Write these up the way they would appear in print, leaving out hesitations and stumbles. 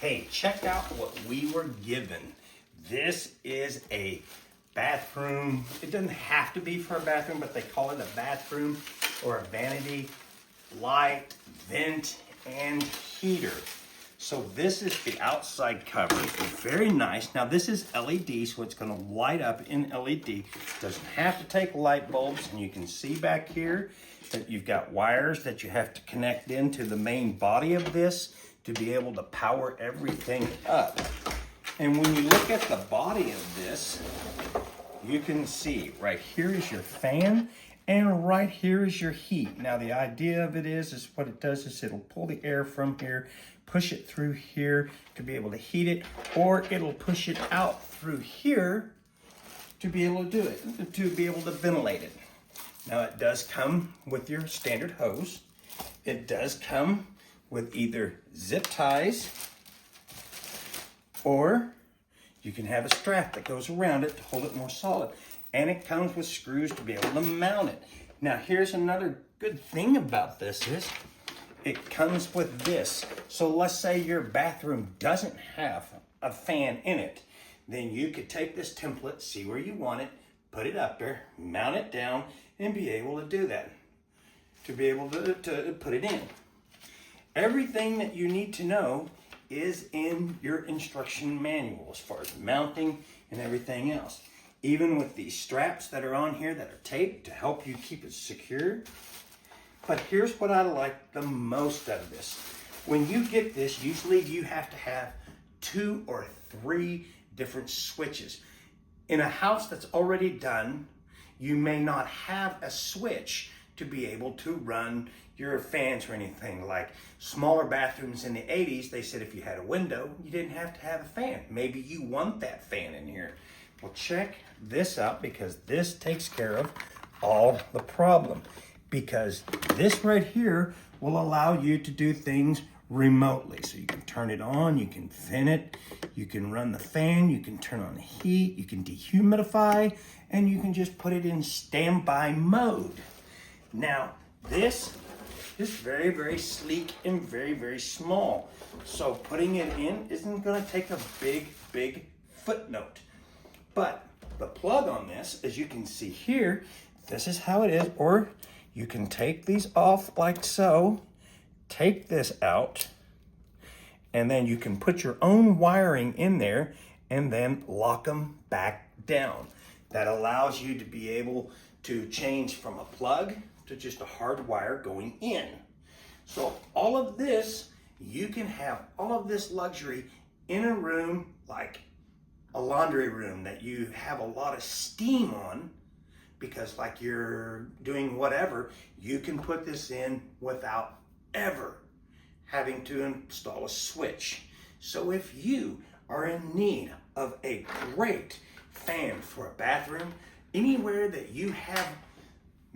Hey, check out what we were given. This is a bathroom. It doesn't have to be for a bathroom, but they call it a bathroom or a vanity light, vent, and heater. So this is the outside cover. It's very nice. Now this is LED, so it's gonna light up in LED. Doesn't have to take light bulbs, and you can see back here that you've got wires that you have to connect into the main body of this to be able to power everything up. And when you look at the body of this, you can see right here is your fan and right here is your heat. Now the idea of it is what it does is it'll pull the air from here, push it through here to be able to heat it, or it'll push it out through here to be able to do it, to be able to ventilate it. Now it does come with your standard hose. It does come with either zip ties, or you can have a strap that goes around it to hold it more solid. And it comes with screws to be able to mount it. Now here's another good thing about this is it comes with this. So let's say your bathroom doesn't have a fan in it. Then you could take this template, see where you want it, put it up there, mount it down, and be able to do that. To be able to put it in. Everything that you need to know is in your instruction manual as far as mounting and everything else. Even with these straps that are on here that are taped to help you keep it secure. But here's what I like the most out of this. When you get this, usually you have to have 2 or 3 different switches. In a house that's already done, you may not have a switch to be able to run your fans or anything. Like smaller bathrooms in the 80s, they said if you had a window, you didn't have to have a fan. Maybe you want that fan in here. Well, check this out, because this takes care of all the problem. Because this right here will allow you to do things remotely. So you can turn it on, you can vent it, you can run the fan, you can turn on the heat, you can dehumidify, and you can just put it in standby mode. Now, this is very, very sleek and very, very small. So putting it in isn't gonna take a big, big footnote. But the plug on this, as you can see here, this is how it is, or you can take these off like so, take this out, and then you can put your own wiring in there and then lock them back down. That allows you to be able to change from a plug to just a hard wire going in. So all of this, you can have all of this luxury in a room like a laundry room that you have a lot of steam on, because like you're doing whatever, you can put this in without ever having to install a switch. So if you are in need of a great fan for a bathroom, anywhere that you have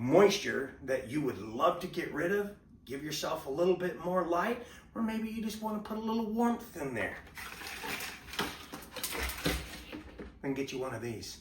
moisture that you would love to get rid of, give yourself a little bit more light, or maybe you just want to put a little warmth in there, then get you one of these.